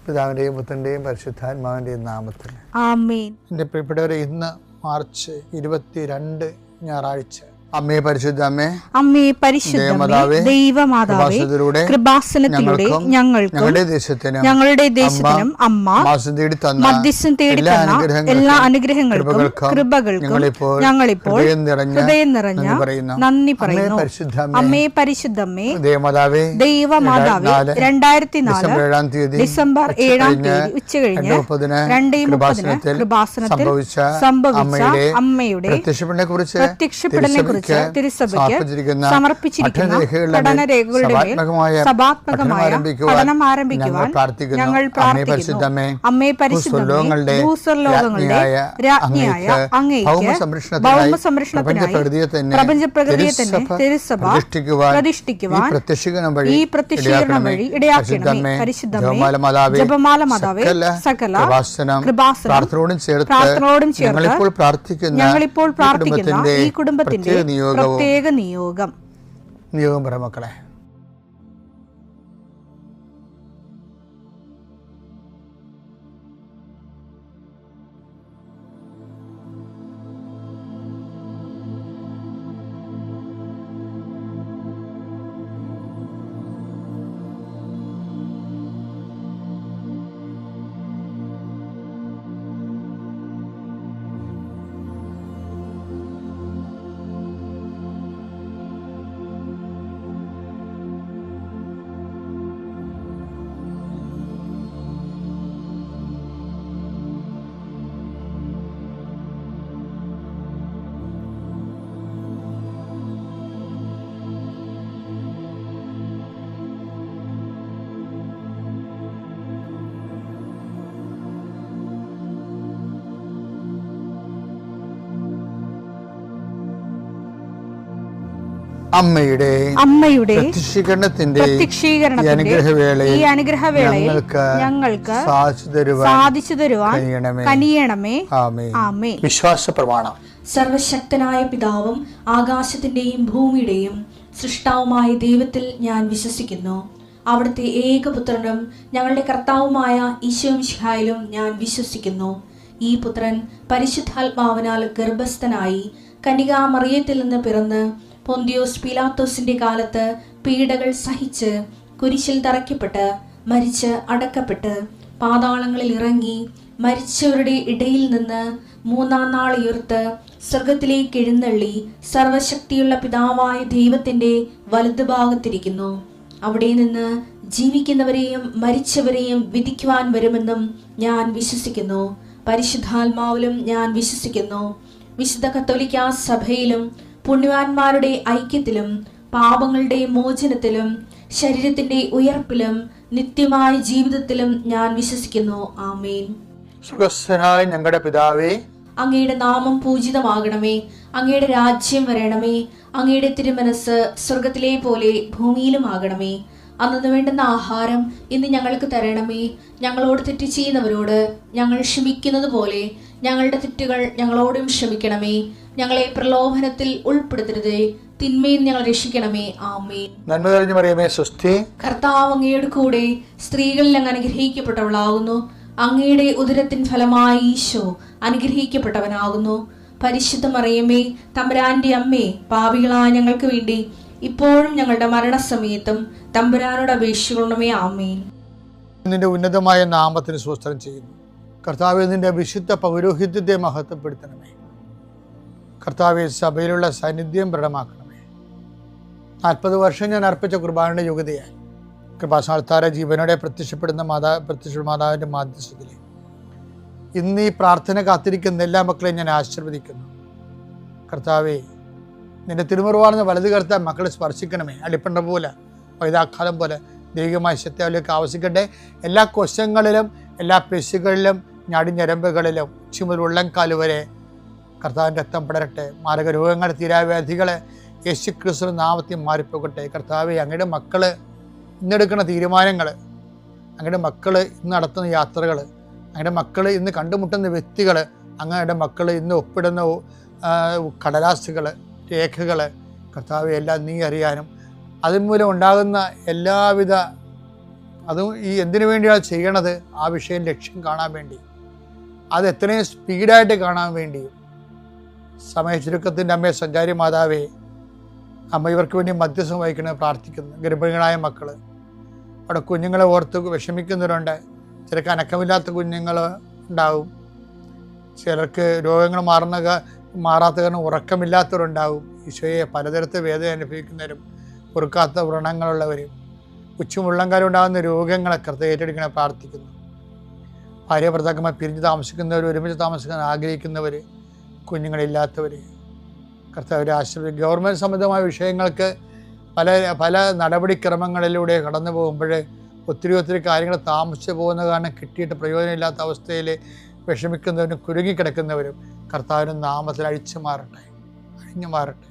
പിതാവിൻ്റെയും പുത്രൻ്റെയും പരിശുദ്ധാത്മാവിൻ്റെയും നാമത്തിൽ ആമേൻ. എൻ്റെ പ്രിയപ്പെട്ടവരെ, ഇന്ന് മാർച്ച് 22 ഞായറാഴ്ച. അമ്മേ പരിശുദ്ധ അമ്മേ, അമ്മേ പരിശുദ്ധമേ, ദൈവമാതാവേ, കൃപാസനത്തിലൂടെ ഞങ്ങളുടെ ദേശത്തിനും അമ്മ മധ്യസ്ഥം തേടി തന്ന എല്ലാ അനുഗ്രഹങ്ങൾക്കും കൃപകൾക്കും ഞങ്ങളിപ്പോൾ ഹൃദയം നിറഞ്ഞ നന്ദി പറയുന്നു. അമ്മേ പരിശുദ്ധമേ, ദൈവമാതാവേ, 2004 ഡിസംബർ 7 ഉച്ചകഴിഞ്ഞ് 2:30 കൃപാസനത്തിൽ സംഭവിച്ച അമ്മയുടെ പ്രത്യക്ഷപ്പെടലിനെ കുറിച്ച് തിരുസഭയ്ക്ക് സമർപ്പിച്ചിരിക്കുന്ന പഠനരേഖകളുടെ സഭാത്മകമായ പഠനം ആരംഭിക്കുവാൻ ഞങ്ങൾ പ്രാർത്ഥിക്കുന്നു. അമ്മേ പരിശുദ്ധമേ, ഭൂസ്വർലോകങ്ങളുടെ രാജ്ഞിയായ അങ്ങേയ്ക്ക് ഭൗമസംരക്ഷണത്തിനായി പ്രപഞ്ചപ്രകൃതിയെ തന്നെ തിരുസഭ പ്രതിഷ്ഠിക്കുവാൻ ഈ പ്രത്യക്ഷീകരണം വഴി ഇടയാക്കണമേ. പരിശുദ്ധമേ, ജപമാല മാതാവേ, സകല കൃപാസനം പ്രാർത്ഥനയോടും ചേർത്ത് ഞങ്ങളിപ്പോൾ പ്രാർത്ഥിക്കുന്ന ഈ കുടുംബത്തിന്റെ പ്രത്യേക നിയോഗം പറ മക്കളെ. അമ്മയുടെ പ്രത്യക്ഷീകരണത്തിന്റെ ഈ അനുഗ്രഹവേളയിൽ ഞങ്ങൾക്ക് സാധിച്ചു തരുവാൻ കനിയണമേ. ആമേൻ. വിശ്വാസ പ്രമാണം. സർവശക്തനായ പിതാവും ആകാശത്തിന്റെയും ഭൂമിയുടെയും സൃഷ്ടാവുമായ ദൈവത്തിൽ ഞാൻ വിശ്വസിക്കുന്നു. അവിടുത്തെ ഏകപുത്രനും ഞങ്ങളുടെ കർത്താവുമായ ഈശോമിശിഹായിലും ഞാൻ വിശ്വസിക്കുന്നു. ഈ പുത്രൻ പരിശുദ്ധാത്മാവിനാൽ ഗർഭസ്ഥനായി കന്യകാമറിയത്തിൽ നിന്ന് പിറന്ന് പൊന്തിയോസ് പീലാത്തോസിന്റെ കാലത്ത് പീഡകൾ സഹിച്ച് കുരിശിൽ തറയ്ക്കപ്പെട്ട് മരിച്ച് അടക്കപ്പെട്ട് പാതാളങ്ങളിൽ ഇറങ്ങി മരിച്ചവരുടെ ഇടയിൽ നിന്ന് 3-ാം നാൾ ഉയർത്ത് സ്വർഗത്തിലേക്ക് എഴുന്നള്ളി സർവശക്തിയുള്ള പിതാവായ ദൈവത്തിന്റെ വലതുഭാഗത്തിരിക്കുന്നു. അവിടെ നിന്ന് ജീവിക്കുന്നവരെയും മരിച്ചവരെയും വിധിക്കുവാൻ വരുമെന്നും ഞാൻ വിശ്വസിക്കുന്നു. പരിശുദ്ധാത്മാവിലും ഞാൻ വിശ്വസിക്കുന്നു. വിശുദ്ധ കത്തോലിക്കാ സഭയിലും പുണ്യവാന്മാരുടെ ഐക്യത്തിലും പാപങ്ങളുടെ മോചനത്തിലും ശരീരത്തിന്റെ ഉയർപ്പിലും നിത്യമായ ജീവിതത്തിലും ഞാൻ വിശ്വസിക്കുന്നു. ആമേൻ. സ്വർഗ്ഗസ്ഥനായ ഞങ്ങളുടെ പിതാവേ, അങ്ങയുടെ നാമം പൂജിതമാകണമേ. അങ്ങയുടെ രാജ്യം വരണമേ. അങ്ങയുടെ തിരുമനസ് സ്വർഗത്തിലെ പോലെ ഭൂമിയിലും ആകണമേ. അന്നു വേണ്ടുന്ന ആഹാരം ഇന്ന് ഞങ്ങൾക്ക് തരണമേ. ഞങ്ങളോട് തെറ്റ് ചെയ്യുന്നവരോട് ഞങ്ങൾ ക്ഷമിക്കുന്നത് പോലെ ഞങ്ങളുടെ തെറ്റുകൾ ഞങ്ങളോടും ക്ഷമിക്കണമേ. ഞങ്ങളെ പ്രലോഭനത്തിൽ ഉൾപ്പെടുത്തരുതേ, തിന്മയിൽ ഞങ്ങൾ രക്ഷിക്കണമേ. ആമേൻ. നന്മ നിറഞ്ഞ മറിയമേ, സ്വസ്തി. കർത്താവ് അങ്ങയുടെ കൂടെ സ്ത്രീകളിൽ അങ്ങ് അനുഗ്രഹിക്കപ്പെട്ടവളാകുന്നു. അങ്ങയുടെ ഉദരത്തിൻ ഫലമായി ഈശോ അനുഗ്രഹിക്കപ്പെട്ടവനാകുന്നു. പരിശുദ്ധ മറിയമേ, തമ്പുരാന്റെ അമ്മേ, പാപികളായ ഞങ്ങൾക്ക് വേണ്ടി ഇപ്പോഴും ഞങ്ങളുടെ മരണസമയത്തും തമ്പുരാനോട് അപേക്ഷിക്കണമേ. ആമേൻ. നിന്റെ ഉന്നതമായ നാമത്തിന് സ്തോത്രം ചെയ്യുന്നു. കർത്താവേ, നിന്റെ വിശുദ്ധ പൗരോഹിത്യത്തെ മഹത്വപ്പെടുത്തണമേ. കർത്താവെ, സഭയിലുള്ള സാന്നിധ്യം പ്രകടമാക്കണമേ. 40 വർഷം ഞാൻ അർപ്പിച്ച കുർബാനയുടെ യോഗ്യതയായി കൃപാസ്ഥാനത്താര ജീവനോടെ പ്രത്യക്ഷപ്പെടുന്ന മാതാവിൻ്റെ മാധ്യസ്ഥത്തിൽ ഇന്ന് ഈ പ്രാർത്ഥന കാത്തിരിക്കുന്ന എല്ലാ മക്കളെയും ഞാൻ ആശീർവദിക്കുന്നു. കർത്താവെ, നിന്റെ തിരുമുറിവാർന്ന വലത് കർത്താൻ മക്കളെ സ്പർശിക്കണമേ. അടിപ്പണ്ട പോലെ വൈതാക്കാലം പോലെ ദൈവികമായ ശക്തിയിലേക്ക് ആവശ്യിക്കട്ടെ. എല്ലാ കോശങ്ങളിലും എല്ലാ പെശുകളിലും ഞരമ്പുകളിലും ചുമൽ ഉള്ളംകാല് വരെ കർത്താവിൻ്റെ രക്തം പടരട്ടെ. മാരക രോഗങ്ങൾ, തീരാവ്യാധികളെ യേശുക്രിസ്തു നാമത്തിൽ മാറിപ്പോകട്ടെ. കർത്താവെ, അങ്ങയുടെ മക്കൾ ഇന്നെടുക്കുന്ന തീരുമാനങ്ങൾ, അങ്ങയുടെ മക്കൾ ഇന്ന് നടത്തുന്ന യാത്രകൾ, അങ്ങയുടെ മക്കൾ ഇന്ന് കണ്ടുമുട്ടുന്ന വ്യക്തികൾ, അങ്ങയുടെ മക്കൾ ഇന്ന് ഒപ്പിടുന്ന കടലാസുകൾ, രേഖകൾ, കർത്താവെ എല്ലാം നീ അറിയാനും അതിന് മൂലം ഉണ്ടാകുന്ന എല്ലാവിധ അതും ഈ എന്തിനു വേണ്ടിയാണ് ചെയ്യണത്? ആ വിഷയം ലക്ഷ്യം കാണാൻ വേണ്ടി, അത് എത്രയും സ്പീഡായിട്ട് കാണാൻ വേണ്ടിയും. സമയ ചുരുക്കത്തിൻ്റെ അമ്മയെ, സഞ്ചാരി മാതാവേ, അമ്മ ഇവർക്ക് വേണ്ടി മധ്യസ്ഥം വഹിക്കണമെന്ന് പ്രാർത്ഥിക്കുന്നു. ഗർഭിണികളായ മക്കൾ, അവിടെ കുഞ്ഞുങ്ങളെ ഓർത്ത് വിഷമിക്കുന്നവരുണ്ട്. ചിലർക്ക് അനക്കമില്ലാത്ത കുഞ്ഞുങ്ങൾ ഉണ്ടാവും, ചിലർക്ക് രോഗങ്ങൾ മാറാത്ത കാരണം ഉറക്കമില്ലാത്തവരുണ്ടാവും. ഈശോയെ, പലതരത്തിൽ വേദന അനുഭവിക്കുന്നവരും പൊറുക്കാത്ത വ്രണങ്ങളുള്ളവരും ഉച്ചമുള്ളങ്കാലം ഉണ്ടാകുന്ന രോഗങ്ങളൊക്കെ ഏറ്റെടുക്കണേ പ്രാർത്ഥിക്കുന്നു. ഭാര്യ ഭർത്താക്കന്മാർ പിരിഞ്ഞ് താമസിക്കുന്നവർ, ഒരുമിച്ച് താമസിക്കാൻ ആഗ്രഹിക്കുന്നവർ, കുഞ്ഞുങ്ങളില്ലാത്തവർ കർത്താവരെ ആശ്രയിക്കും. ഗവൺമെൻറ് സംബന്ധമായ വിഷയങ്ങൾക്ക് പല നടപടിക്രമങ്ങളിലൂടെ കടന്നു പോകുമ്പോൾ ഒത്തിരി കാര്യങ്ങൾ താമസിച്ച് പോകുന്ന കാരണം കിട്ടിയിട്ട് പ്രയോജനമില്ലാത്ത അവസ്ഥയിൽ വിഷമിക്കുന്നവരും കുരുങ്ങിക്കിടക്കുന്നവരും കർത്താവിൻ്റെ നാമത്തിൽ അഴിഞ്ഞു മാറട്ടെ.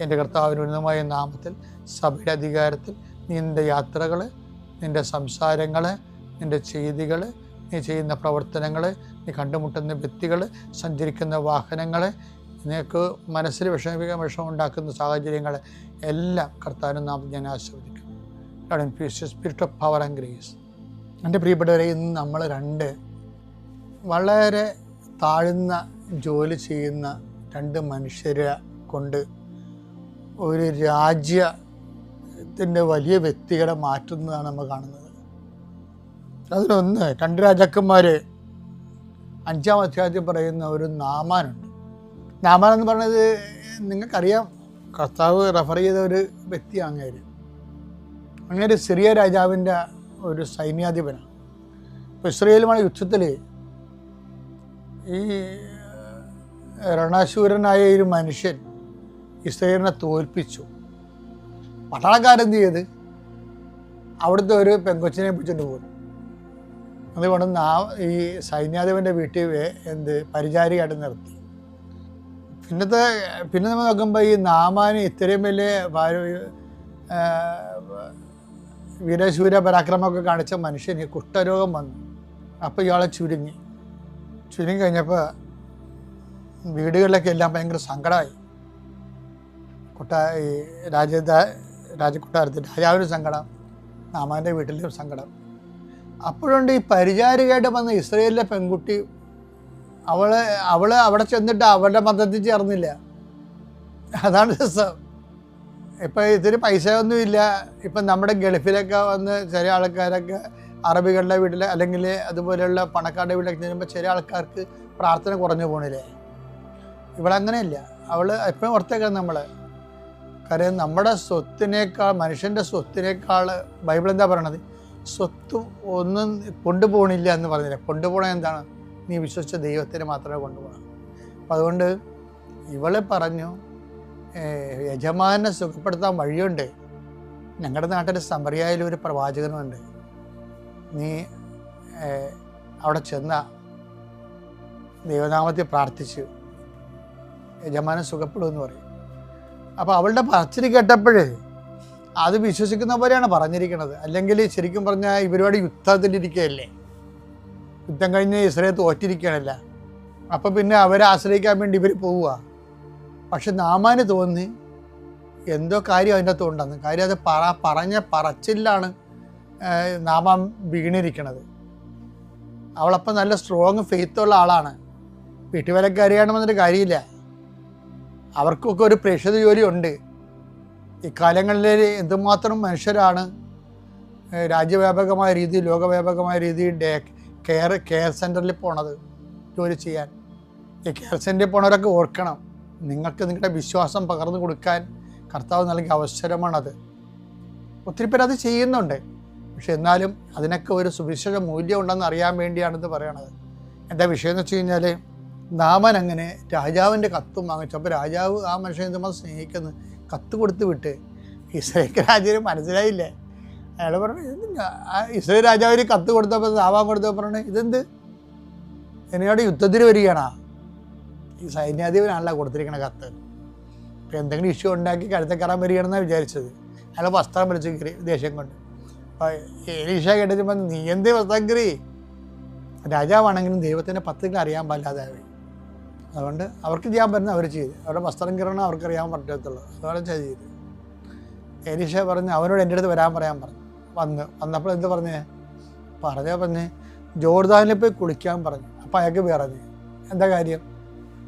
എൻ്റെ കർത്താവിൻ്റെ ഉന്നതമായ നാമത്തിൽ, സഭയുടെ അധികാരത്തിൽ നിൻ്റെ യാത്രകൾ, നിൻ്റെ സംസാരങ്ങൾ, നിൻ്റെ ചെയ്തികൾ, നീ ചെയ്യുന്ന പ്രവർത്തനങ്ങൾ, നീ കണ്ടുമുട്ടുന്ന വ്യക്തികൾ, സഞ്ചരിക്കുന്ന വാഹനങ്ങൾ, നിനക്ക് മനസ്സിൽ വിഷമം ഉണ്ടാക്കുന്ന സാഹചര്യങ്ങൾ എല്ലാം കർത്താവിൻ്റെ നാമത്തിൽ ഞാൻ ആസ്വദിക്കുന്നു. Spirit of power and grace. എൻ്റെ പ്രിയപ്പെട്ടവരെ, ഇന്ന് നമ്മൾ രണ്ട് വളരെ താഴ്ന്ന ജോലി ചെയ്യുന്ന രണ്ട് മനുഷ്യരെ കൊണ്ട് ഒരു രാജ്യത്തിൻ്റെ വലിയ വ്യക്തികളെ മാറ്റുന്നതാണ് നമ്മൾ കാണുന്നത്. അതിലൊന്ന്, രണ്ട് രാജാക്കന്മാർ 5-ാം അധ്യായത്തിൽ പറയുന്ന ഒരു നാമാനുണ്ട്. നാമാൻ എന്ന് പറയുന്നത് നിങ്ങൾക്കറിയാം, കർത്താവ് റെഫർ ചെയ്ത ഒരു വ്യക്തിയാണ്. അങ്ങനെ സിറിയ രാജാവിൻ്റെ ഒരു സൈന്യാധിപനാണ്. ഇപ്പോൾ ഇസ്രയേലുമായ യുദ്ധത്തിൽ ഈ രണശൂരനായ ഒരു മനുഷ്യൻ ഇസ്രയേലിനെ തോൽപ്പിച്ചു. പട്ടാളക്കാരെന്ത് ചെയ്ത് അവിടുത്തെ ഒരു പെങ്കൊച്ചിനെ പിടിച്ചിട്ട് പോയി. അതുകൊണ്ട് ഈ സൈന്യാധിപൻ്റെ വീട്ടിൽ പരിചാരികയായിട്ട് നിർത്തി. പിന്നെ നമ്മൾ നോക്കുമ്പോൾ ഈ നാമാന് ഇത്രയും വലിയ വീരശൂര പരാക്രമമൊക്കെ കാണിച്ച മനുഷ്യന് കുഷ്ഠരോഗം വന്നു. അപ്പോൾ ഇയാളെ ചുരുങ്ങി കഴിഞ്ഞപ്പോൾ വീടുകളിലൊക്കെ എല്ലാം ഭയങ്കര സങ്കടമായി. ഈ രാജകൊട്ടാരത്തിൽ രാജാവിന് സങ്കടം, നാമാൻ്റെ വീട്ടിലും സങ്കടം. അപ്പോഴുണ്ട് ഈ പരിചാരികയായിട്ട് വന്ന ഇസ്രയേലിലെ പെൺകുട്ടി, അവൾ അവിടെ ചെന്നിട്ട് അവരുടെ മതത്തിൽ ചേർന്നില്ല. അതാണ് രസം. ഇപ്പം ഇതിന് പൈസ ഒന്നുമില്ല. ഇപ്പം നമ്മുടെ ഗൾഫിലൊക്കെ വന്ന് ചില ആൾക്കാരൊക്കെ അറബികളുടെ വീട്ടിൽ അല്ലെങ്കിൽ അതുപോലെയുള്ള പണക്കാരുടെ വീട്ടിലൊക്കെ ചെല്ലുമ്പോൾ ചില ആൾക്കാർക്ക് പ്രാർത്ഥന കുറഞ്ഞു പോകണില്ലേ. ഇവളങ്ങനെയല്ല. അവൾ എപ്പോഴും ഓർത്തേക്കാം നമ്മൾ. കാര്യം നമ്മുടെ സ്വത്തിനേക്കാൾ, മനുഷ്യൻ്റെ സ്വത്തിനേക്കാൾ ബൈബിൾ എന്താ പറയണത്? സ്വത്ത് ഒന്നും കൊണ്ടുപോകണില്ല എന്ന് പറഞ്ഞില്ല. കൊണ്ടുപോകണത് എന്താണ്? നീ വിശ്വസിച്ച ദൈവത്തിന് മാത്രമേ കൊണ്ടുപോകണം. അപ്പം അതുകൊണ്ട് ഇവളെ പറഞ്ഞു, യജമാനെ സുഖപ്പെടുത്താൻ വഴിയുണ്ട്. ഞങ്ങളുടെ നാട്ടിൽ സമറിയായാലും ഒരു പ്രവാചകനുണ്ട്. നീ അവിടെ ചെന്ന ദൈവനാമത്തിൽ പ്രാർത്ഥിച്ചു, യജമാനൻ സുഖപ്പെടുമെന്ന് പറയും. അപ്പോൾ അവളുടെ പറച്ചിൽ കേട്ടപ്പോൾ അത് വിശ്വസിക്കുന്ന പോലെയാണ് പറഞ്ഞിരിക്കുന്നത്. അല്ലെങ്കിൽ ശരിക്കും പറഞ്ഞാൽ ഇവരോട് യുദ്ധത്തിലിരിക്കുകയല്ലേ, യുദ്ധം കഴിഞ്ഞ് ഇസ്രായേൽ തോറ്റിരിക്കുകയാണല്ല. അപ്പോൾ പിന്നെ അവരെ ആശ്രയിക്കാൻ വേണ്ടി ഇവർ പോവുക. പക്ഷെ നാമാന് തോന്നി എന്തോ കാര്യം അതിൻ്റെ അകത്ത് ഉണ്ടെന്ന്. കാര്യം അത് പറഞ്ഞ പറച്ചിലാണ് നാമാൻ വീണിരിക്കണത്. അവളപ്പം നല്ല സ്ട്രോങ് ഫെയ്ത്തുള്ള ആളാണ്. വീട്ടുവേലക്കാരിയാണെന്നൊരു കാര്യമില്ല. അവർക്കൊക്കെ ഒരു പ്രേക്ഷിത ജോലി ഉണ്ട്. ഇക്കാലങ്ങളിൽ എന്തുമാത്രം മനുഷ്യരാണ് രാജ്യവ്യാപകമായ രീതിയിൽ, ലോകവ്യാപകമായ രീതിയിൽ കെയർ സെൻറ്ററിൽ പോണത് ജോലി ചെയ്യാൻ. ഈ കെയർ സെൻറ്ററിൽ പോണവരൊക്കെ ഓർക്കണം, നിങ്ങൾക്ക് നിങ്ങളുടെ വിശ്വാസം പകർന്നു കൊടുക്കാൻ കർത്താവ് നൽകിയ അവസരമാണത്. ഒത്തിരി പേര് അത് ചെയ്യുന്നുണ്ട്. പക്ഷെ എന്നാലും അതിനൊക്കെ ഒരു സുവിശേഷ മൂല്യം ഉണ്ടെന്ന് അറിയാൻ വേണ്ടിയാണിത് പറയണത്. എന്താ വിഷയം എന്ന് വെച്ച് കഴിഞ്ഞാൽ, നാമാൻ അങ്ങനെ രാജാവിൻ്റെ കത്തും വാങ്ങിച്ചു. അപ്പോൾ രാജാവ് ആ മനുഷ്യനെ എന്തുമാത്രം സ്നേഹിക്കുന്നു, കത്ത് കൊടുത്ത് വിട്ട്. ഇസ്രായേൽ രാജാവിന് മനസ്സിലായില്ലേ. അയാൾ പറഞ്ഞു, ഇസ്രായേൽ രാജാവിന് കത്ത് കൊടുത്തപ്പോൾ, നാമാൻ കൊടുത്തപ്പോൾ പറഞ്ഞു, ഇതെന്ത് എന്നോട് യുദ്ധത്തിന് വരികയാണോ? ഈ സൈന്യാധിപനാണല്ലോ കൊടുത്തിരിക്കണ കത്ത്. അപ്പോൾ എന്തെങ്കിലും ഇഷ്യൂ ഉണ്ടാക്കി കഴുത്തെ കയറാൻ വരികയാണെന്നാണ് വിചാരിച്ചത്. അയാൾ വസ്ത്രം വലിച്ചു കയറി ദേഷ്യം കൊണ്ട്. അപ്പോൾ എലീഷ കേട്ടിച്ചപ്പോൾ, നീ എന്ത് വസ്ത്രം കയറി? രാജാവാണെങ്കിലും ദൈവത്തിൻ്റെ പത്തുകൾ അറിയാൻ പാടില്ലാതായി. അതുകൊണ്ട് അവർക്ക് ചെയ്യാൻ പറ്റുന്ന അവർ ചെയ്ത്, അവരുടെ വസ്ത്രം കീറണം അവർക്കറിയാൻ പറ്റത്തുള്ളൂ. അതുപോലെ ചെയ്ത്. എലീഷ പറഞ്ഞ് അവനോട് എൻ്റെ അടുത്ത് വരാൻ പറയാൻ പറഞ്ഞു. വന്നപ്പോൾ എന്ത് പറഞ്ഞേ? പറഞ്ഞ് ജോർദാനിൽ പോയി കുളിക്കാൻ പറഞ്ഞു. അപ്പം അയാൾക്ക് പറഞ്ഞു, എന്താ കാര്യം?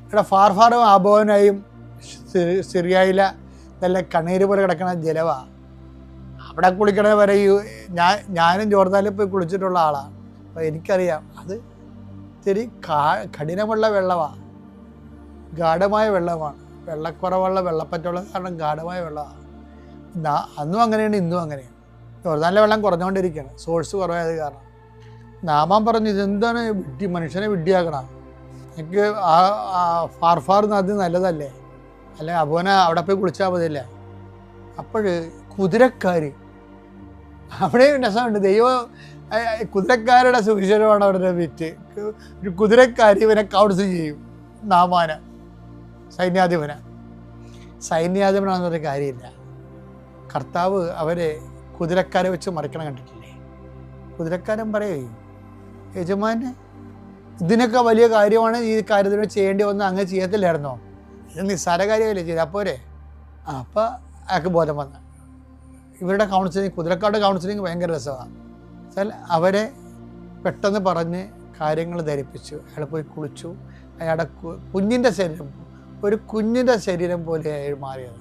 ഇവിടെ ഫാർഫാറും ആബോനായും സിറിയയിലെ നല്ല കണ്ണീര് പോലെ കിടക്കുന്ന ജലമാണ്. അവിടെ കുളിക്കണ വരെ ഞാനും ജോർദാനിൽ പോയി കുളിച്ചിട്ടുള്ള ആളാണ്. അപ്പോൾ എനിക്കറിയാം അത് ഇത്തിരി കഠിനമുള്ള വെള്ളമാണ്, ഗാഢമായ വെള്ളമാണ്. വെള്ളക്കുറവുള്ള വെള്ളപ്പറ്റുള്ള കാരണം ഗാഢമായ വെള്ളമാണ്. അന്നും അങ്ങനെയാണ്, ഇന്നും അങ്ങനെയാണ്. ജോർദാനിലെ വെള്ളം കുറഞ്ഞുകൊണ്ടിരിക്കുകയാണ്, സോഴ്സ് കുറവായത് കാരണം. നാമാൻ പറഞ്ഞു, ഇതെന്താണ് മനുഷ്യനെ വിഡ്ഢിയാക്കണം, എനിക്ക് ഫാർഫാർ നദി നല്ലതല്ലേ, അല്ലെ അബോന അവിടെ പോയി കുളിച്ചാൽ മതിയല്ലേ. അപ്പോൾ കുതിരക്കാർ, അവിടെയും രസമുണ്ട്. ദൈവം കുതിരക്കാരുടെ സുവിശേഷമാണ് അവിടെ വിറ്റ്. ഒരു കുതിരക്കാർ ഇവനെ കൗൺസിൽ ചെയ്യും. നാമാന സൈന്യാധിപനാണെന്ന് പറഞ്ഞ കാര്യമില്ല. കർത്താവ് അവരെ കുതിരക്കാരെ വെച്ച് മറിക്കണം കണ്ടിട്ടില്ലേ? കുതിരക്കാരൻ പറയും, യജമാനെ ഇതിനൊക്കെ വലിയ കാര്യമാണ്, ഈ കാര്യത്തിന് ചെയ്യേണ്ടി വന്ന് അങ്ങ് ചെയ്യത്തില്ലായിരുന്നോ? ഇത് നിസ്സാര കാര്യമല്ലേ, ചെയ്താൽ പോരെ. അപ്പം അയാൾക്ക് ബോധം വന്ന ഇവരുടെ കൗൺസിലിങ്, കുതിരക്കാരുടെ കൗൺസിലിങ് ഭയങ്കര രസമാണ്. വെച്ചാൽ അവരെ പെട്ടെന്ന് പറഞ്ഞ് കാര്യങ്ങൾ ധരിപ്പിച്ചു. അയാൾ പോയി കുളിച്ചു. അയാളുടെ കുഞ്ഞിൻ്റെ ശരീരം പോലെ അയാൾ മാറിയത്.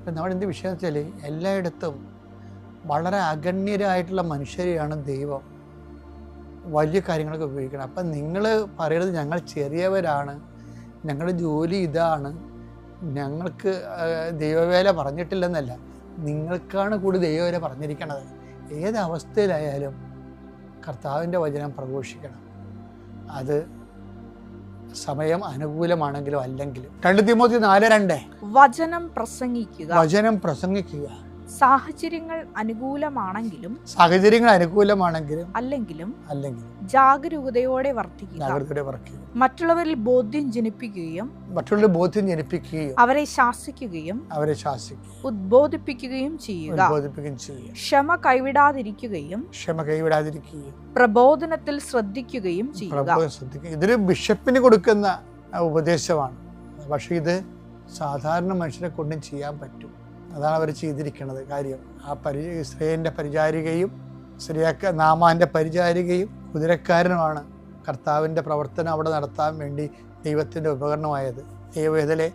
നമ്മുടെ എന്ത് വിഷയം വെച്ചാൽ എല്ലായിടത്തും വളരെ അഗണ്യരായിട്ടുള്ള മനുഷ്യരെയാണ് ദൈവം വലിയ കാര്യങ്ങളൊക്കെ ഉപയോഗിക്കണം. അപ്പം നിങ്ങൾ പറയുന്നത് ഞങ്ങൾ ചെറിയവരാണ്, ഞങ്ങളുടെ ജോലി ഇതാണ്, ഞങ്ങൾക്ക് ദൈവവേല പറഞ്ഞിട്ടില്ലെന്നല്ല, നിങ്ങൾക്കാണ് കൂടി ദൈവവേല പറഞ്ഞിരിക്കണത്. ഏതവസ്ഥയിലായാലും കർത്താവിൻ്റെ വചനം പ്രഘോഷിക്കണം. അത് സമയം അനുകൂലമാണെങ്കിലും അല്ലെങ്കിലും. 2 തിമോത്തി 4:2 വചനം പ്രസംഗിക്കുക. സാഹചര്യങ്ങൾ അനുകൂലമാണെങ്കിലും അല്ലെങ്കിലും ജാഗരൂകതയോടെ വർത്തിക്കുക. മറ്റുള്ളവരിൽ ബോധ്യം ജനിപ്പിക്കുകയും അവരെ ശാസിക്കുകയും ഉദ്ബോധിപ്പിക്കുകയും ചെയ്യുക. ക്ഷമ കൈവിടാതിരിക്കുകയും പ്രബോധനത്തിൽ ശ്രദ്ധിക്കുകയും ചെയ്യുക. ഇതൊരു ബിഷപ്പിന് കൊടുക്കുന്ന ഉപദേശമാണ്. പക്ഷെ ഇത് സാധാരണ മനുഷ്യരെ കൊണ്ടും ചെയ്യാൻ പറ്റും. അതാണ് അവർ ചെയ്തിരിക്കുന്നത് കാര്യം. ആ ഇസ്രായേലിൻ്റെ പരിചാരികയും നാമാൻ്റെ പരിചാരികയും കുതിരക്കാരനുമാണ് കർത്താവിൻ്റെ പ്രവർത്തനം അവിടെ നടത്താൻ വേണ്ടി ദൈവത്തിൻ്റെ ഉപകരണമായത്. ദൈവവേദലെ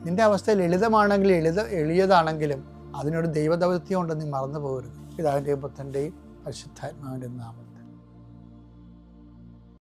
നിൻ്റെ അവസ്ഥ ലളിതമാണെങ്കിലും എളിയതാണെങ്കിലും അതിനൊരു ദൈവദൗത്യം ഉണ്ടെന്ന് നീ മറന്നു പോകരുത്. പിതാവിൻ്റെയും പുത്രൻ്റെയും പരിശുദ്ധാത്മാവിൻ്റെ നാമം.